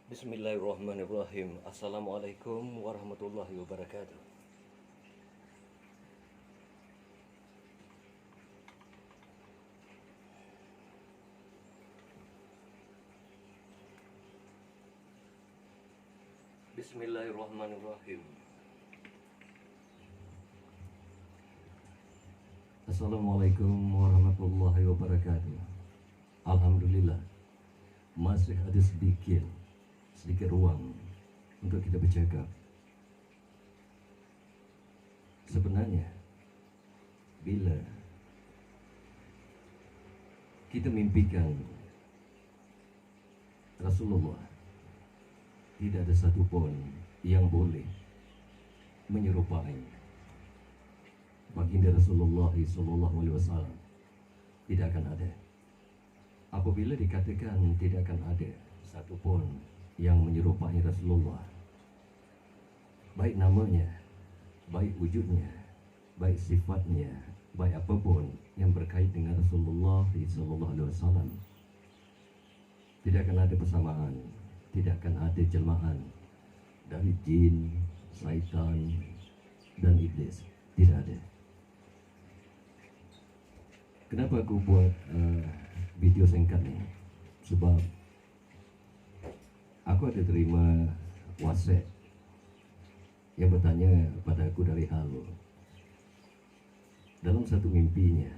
Bismillahirrahmanirrahim. Assalamualaikum warahmatullahi wabarakatuh. Bismillahirrahmanirrahim. Assalamualaikum warahmatullahi wabarakatuh. Alhamdulillah, masih ada sedikit ruang untuk kita bercakap. Sebenarnya, bila kita mimpikan Rasulullah, tidak ada satu pun yang boleh menyerupai baginda Rasulullah SAW. Tidak akan ada. Apabila dikatakan tidak akan ada satu pun yang menyerupai Rasulullah, baik namanya, baik wujudnya, baik sifatnya, baik apapun yang berkait dengan Rasulullah SAW, tidak akan ada persamaan, tidak akan ada jelmaan dari jin, syaitan, dan iblis. Tidak ada. Kenapa aku buat video singkat ni? Sebab aku ada terima WhatsApp yang bertanya pada aku dari Halo. Dalam satu mimpinya,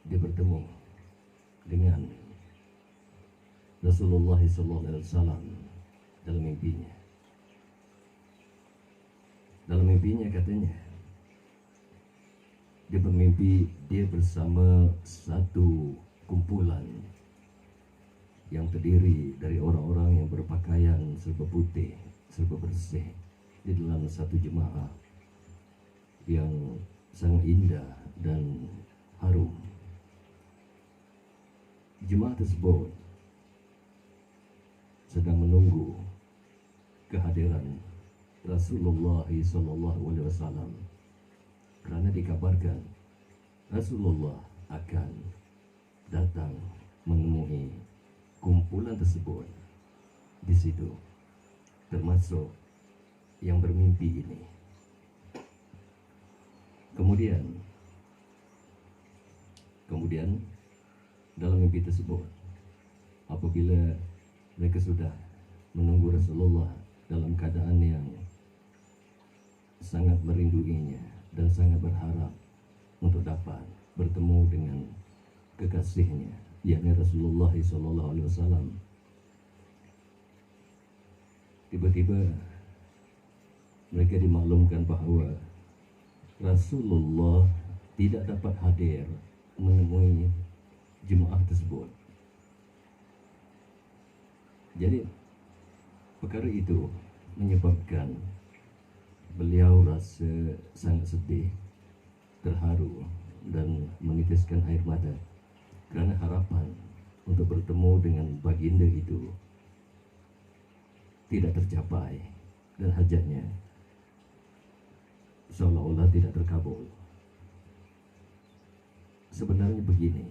dia bertemu dengan Rasulullah SAW dalam mimpinya. Dalam mimpinya katanya, dia bermimpi dia bersama satu kumpulan yang terdiri dari orang-orang yang berpakaian serba putih, serba bersih, di dalam satu jemaah yang sangat indah dan harum. Jemaah tersebut sedang menunggu kehadiran Rasulullah SAW, kerana dikabarkan Rasulullah akan datang menemui kumpulan tersebut di situ, termasuk yang bermimpi ini. Kemudian dalam mimpi tersebut, apabila mereka sudah menunggu Rasulullah dalam keadaan yang sangat merinduinya dan sangat berharap untuk dapat bertemu dengan kekasihnya, yakni Rasulullah SAW, tiba-tiba mereka dimaklumkan bahawa Rasulullah tidak dapat hadir menemui jemaah tersebut. Jadi perkara itu menyebabkan beliau rasa sangat sedih, terharu, dan menitiskan air mata kerana harapan untuk bertemu dengan baginda itu tidak tercapai, dan hajatnya seolah-olah tidak terkabul. Sebenarnya begini,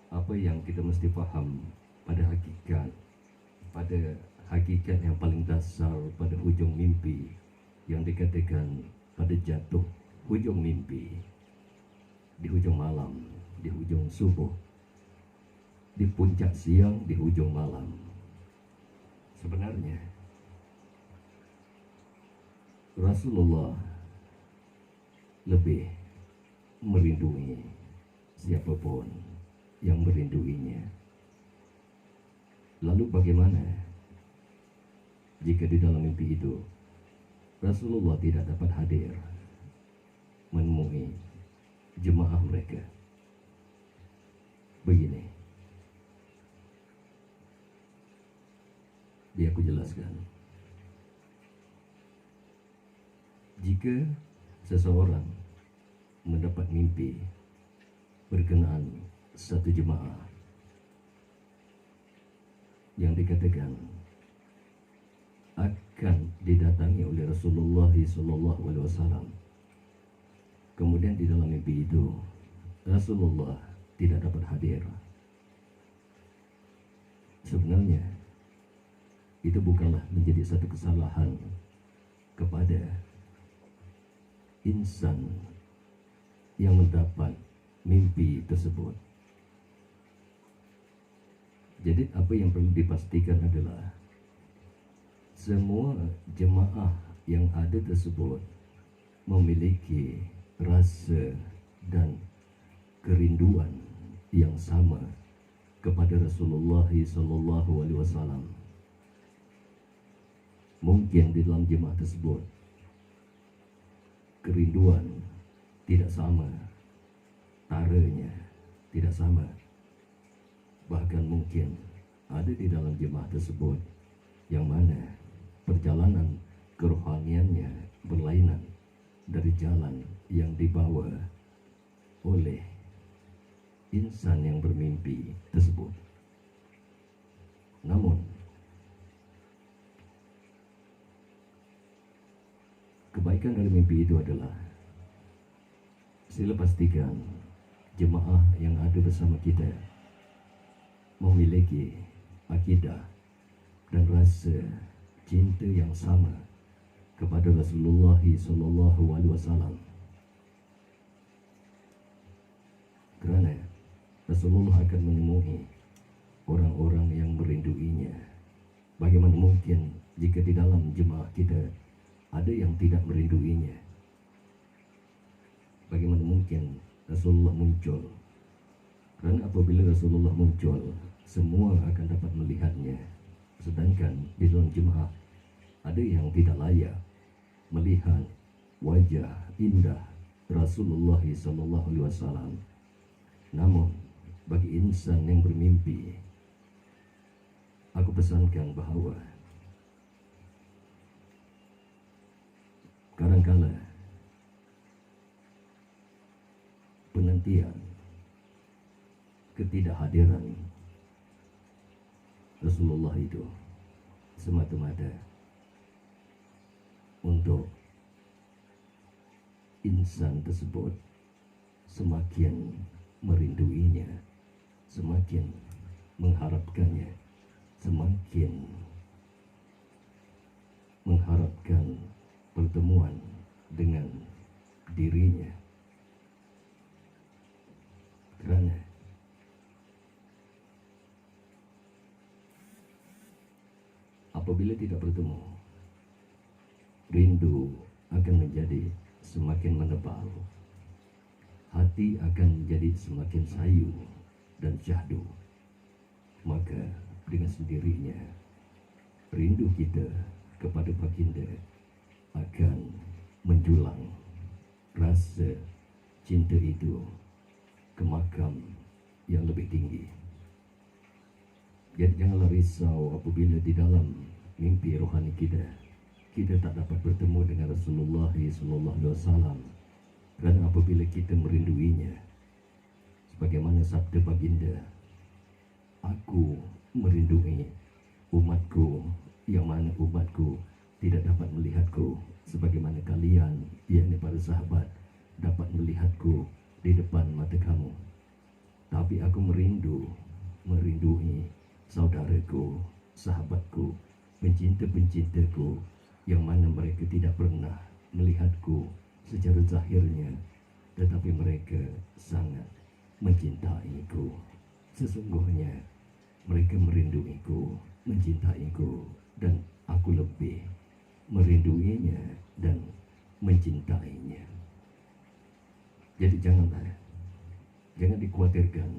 apa yang kita mesti faham pada hakikat yang paling dasar pada hujung mimpi, yang dikatakan pada jatuh hujung mimpi, di hujung malam, di hujung subuh, di puncak siang, di hujung malam. Sebenarnya Rasulullah lebih merindui siapapun yang merinduinya. Lalu bagaimana jika di dalam mimpi itu Rasulullah tidak dapat hadir menemui jemaah mereka? Begini, biar aku jelaskan. Jika seseorang mendapat mimpi berkenaan satu jemaah yang dikatakan akan didatangi oleh Rasulullah SAW, kemudian di dalam mimpi itu Rasulullah tidak dapat hadir. Sebenarnya itu bukanlah menjadi satu kesalahan kepada insan yang mendapat mimpi tersebut. Jadi apa yang perlu dipastikan adalah semua jemaah yang ada tersebut memiliki rasa dan kerinduan yang sama kepada Rasulullah SAW. Mungkin di dalam jemaah tersebut kerinduan tidak sama, taranya tidak sama. Bahkan mungkin ada di dalam jemaah tersebut yang mana perjalanan kerohaniannya berlainan dari jalan yang dibawa oleh insan yang bermimpi tersebut. Namun kebaikan dari mimpi itu adalah sila pastikan jemaah yang ada bersama kita memiliki akidah dan rasa cinta yang sama kepada Rasulullah SAW. Kerana Rasulullah akan menemui orang-orang yang merinduinya. Bagaimana mungkin jika di dalam jemaah kita ada yang tidak merinduinya? Bagaimana mungkin Rasulullah muncul? Kerana apabila Rasulullah muncul, semua akan dapat melihatnya. Sedangkan di dalam jemaah ada yang tidak layak melihat wajah indah Rasulullah SAW. Namun bagi insan yang bermimpi, aku pesankan bahawa kadang-kala penantian ketidakhadiran Rasulullah itu semata-mata untuk insan tersebut semakin merinduinya, semakin mengharapkannya, semakin mengharapkan pertemuan dengan dirinya. Kerana apabila tidak bertemu, rindu akan menjadi semakin menebal, hati akan menjadi semakin sayu dan syahdu. Maka dengan sendirinya rindu kita kepada baginda akan menjulang. Rasa cinta itu ke makam yang lebih tinggi. Jadi janganlah risau apabila di dalam mimpi rohani kita tak dapat bertemu dengan Rasulullah SAW. Kerana apabila kita merinduinya, sebagaimana sabda baginda, aku merindui umatku, yang mana umatku tidak dapat melihatku sebagaimana kalian, yakni para sahabat, dapat melihatku di depan mata kamu. Tapi aku merindui saudaraku, sahabatku, pencinta-pencintaku, yang mana mereka tidak pernah melihatku secara zahirnya, tetapi mereka sangat mencintaiku. Sesungguhnya mereka merinduiku, mencintaiku, dan aku lebih merinduinya dan mencintainya. Jadi jangan dikhawatirkan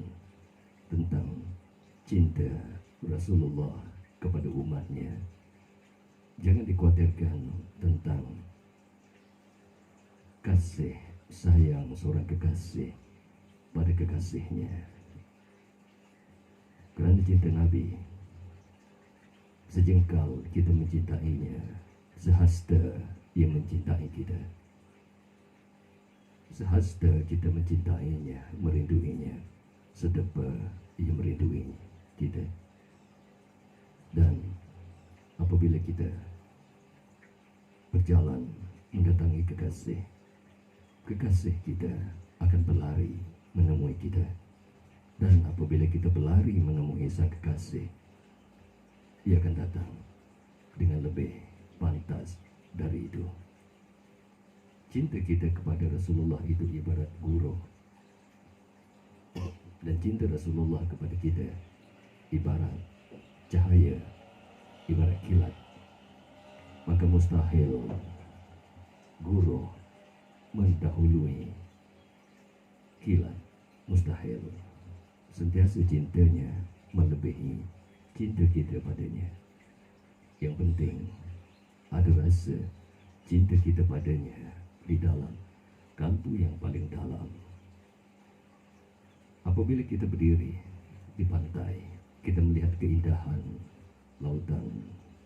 tentang cinta Rasulullah kepada umatnya. Jangan dikhawatirkan tentang kasih sayang seorang kekasih pada kekasihnya. Kerana cinta Nabi, sejengkal kita mencintainya, sehasta ia mencintai kita. Sehasta kita mencintainya, merinduinya, sedepa ia merindui kita. Dan apabila kita berjalan mendatangi kekasih, kekasih kita akan berlari menemui kita. Dan apabila kita berlari menemui sang kekasih, ia akan datang dengan lebih pantas dari itu. Cinta kita kepada Rasulullah itu ibarat guru, dan cinta Rasulullah kepada kita ibarat cahaya, ibarat kilat. Maka mustahil guru mendahului kilat, mustahil. Sentiasa cintanya melebihi cinta kita padanya. Yang penting ada rasa cinta kita padanya di dalam kalbu yang paling dalam. Apabila kita berdiri di pantai, kita melihat keindahan lautan,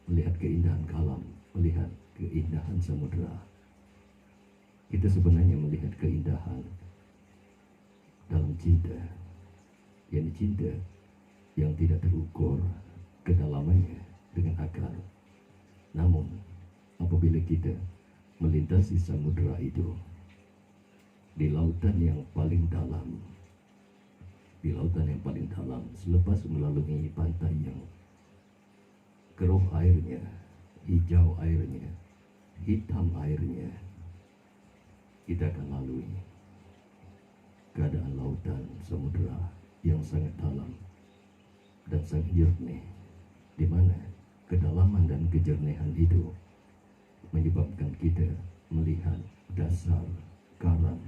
melihat keindahan alam, melihat keindahan samudera. Kita sebenarnya melihat keindahan dalam cinta, yakni cinta yang tidak terukur kedalamannya dengan akal. Namun apabila kita melintasi samudera itu di lautan yang paling dalam, selepas melalui pantai yang keruh airnya, hijau airnya, hitam airnya, kita akan lalui keadaan lautan samudera yang sangat dalam dan sangat jernih, di mana kedalaman dan kejernihan itu menyebabkan kita melihat dasar karang,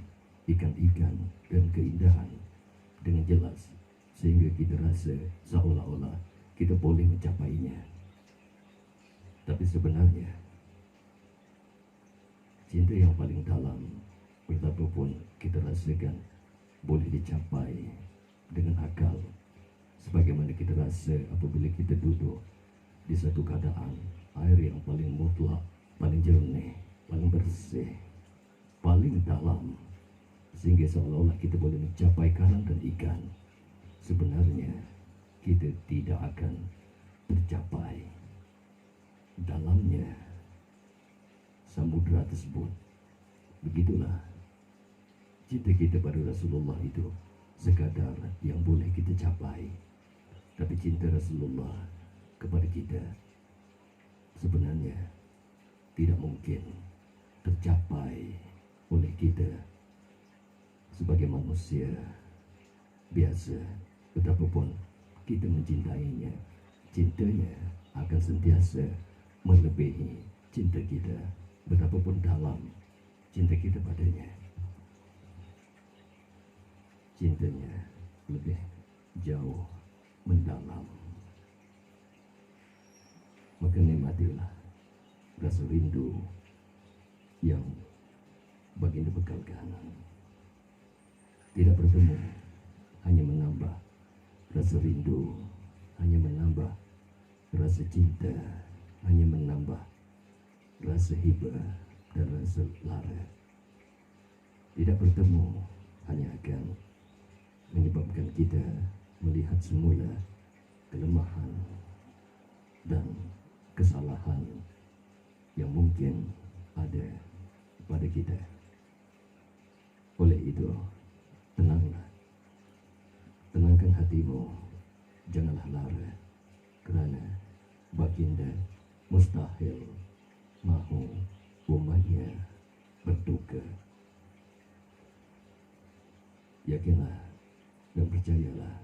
ikan-ikan dan keindahan dengan jelas, sehingga kita rasa seolah-olah kita boleh mencapainya. Tapi sebenarnya cinta yang paling dalam, betapapun kita rasakan, boleh dicapai dengan akal, sebagaimana kita rasa apabila kita duduk di satu keadaan air yang paling mutlak, paling jernih, paling bersih, paling dalam, sehingga seolah-olah kita boleh mencapai karang dan ikan. Sebenarnya kita tidak akan tercapai dalamnya samudera tersebut. Begitulah cinta kita pada Rasulullah itu sekadar yang boleh kita capai. Tapi cinta Rasulullah kepada kita sebenarnya tidak mungkin tercapai oleh kita sebagai manusia biasa. Betapapun kita mencintainya, cintanya akan sentiasa melebihi cinta kita. Betapapun dalam cinta kita padanya, cintanya lebih jauh mendalam. Maka nikmatilah rasa rindu yang baginda bekalkan. Tidak bertemu hanya menambah rasa rindu, hanya menambah rasa cinta, hanya menambah rasa hibah dan rasa lara. Tidak bertemu hanya akan menyebabkan kita melihat semula kelemahan dan kesalahan yang mungkin ada pada kita. Oleh itu, tenanglah, tenangkan hatimu, janganlah lara, kerana baginda mustahil mahu umatnya berduka. Yakinlah dan percayalah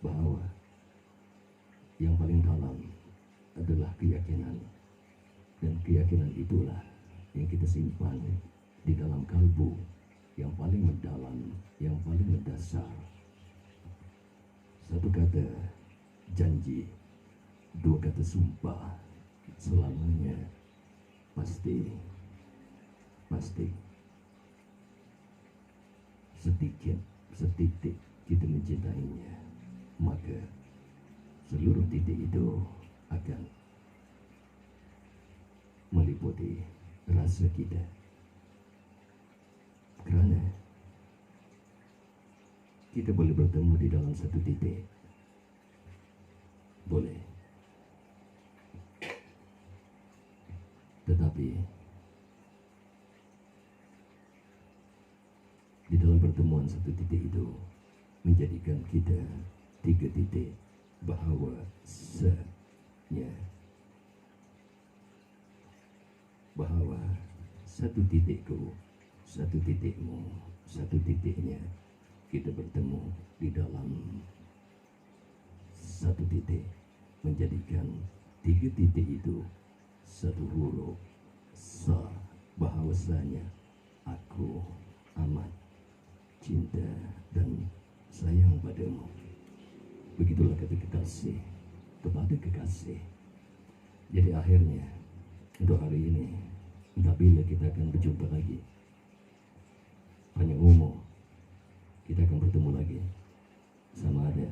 bahwa yang paling dalam adalah keyakinan, dan keyakinan itulah yang kita simpan di dalam kalbu yang paling mendalam, yang paling mendasar. Satu kata janji, dua kata sumpah, selamanya pasti. Setitik kita mencintainya, maka seluruh titik itu akan meliputi rasa kita. Kerana kita boleh bertemu di dalam satu titik, boleh, tetapi di dalam pertemuan satu titik itu menjadikan kita 3 titik bahawasanya, bahwa 1 titikku, 1 titikmu, 1 titiknya, kita bertemu di dalam 1 titik, menjadikan 3 titik itu 1 huruf sa, bahwasanya aku amat cinta dan sayang padamu. Begitulah kata kekasih kepada kekasih. Jadi akhirnya untuk hari ini, entah bila kita akan berjumpa lagi, hanya umum kita akan bertemu lagi, sama ada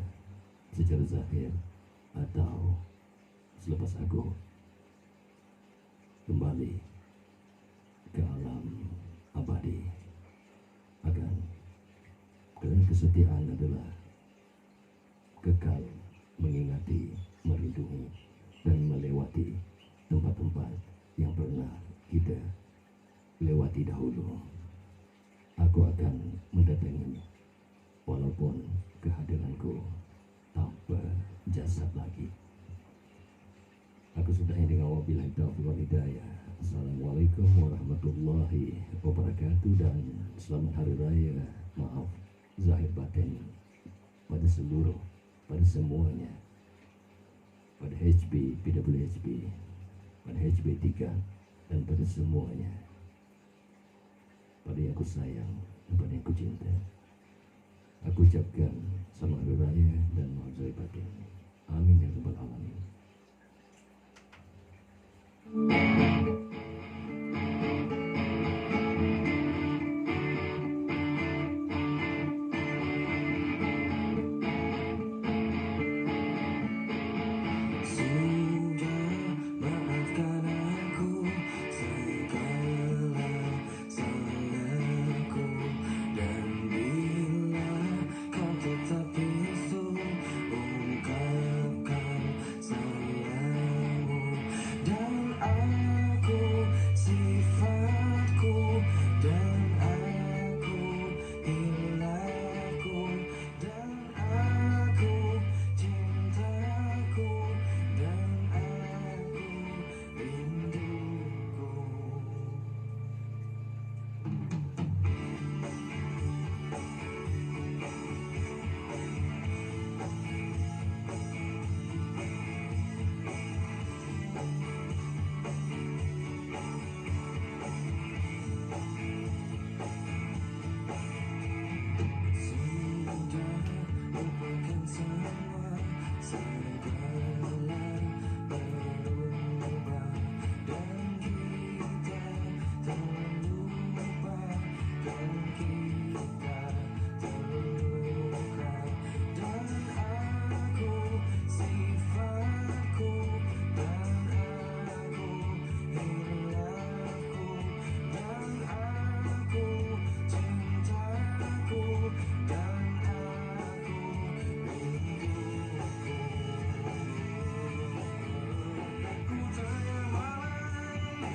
secara zahir atau selepas aku kembali ke alam abadi. Akan karena kesetiaan adalah kekal mengingati, melindungi, dan melewati tempat-tempat yang pernah kita lewati dahulu. Aku akan mendatangi walaupun kehadiranku tanpa jasad lagi. Aku sudahi dengan wabillahi taufiq wal hidayah. Assalamualaikum warahmatullahi wabarakatuh, dan selamat hari raya, maaf zahir batin pada seluruh, pada semuanya, pada HB, PWHB, pada HB3, dan pada semuanya, pada yang aku sayang dan pada yang aku cinta. Aku ucapkan selamat hari raya dan maaf zahir batin. Amin ya rabbal alamin.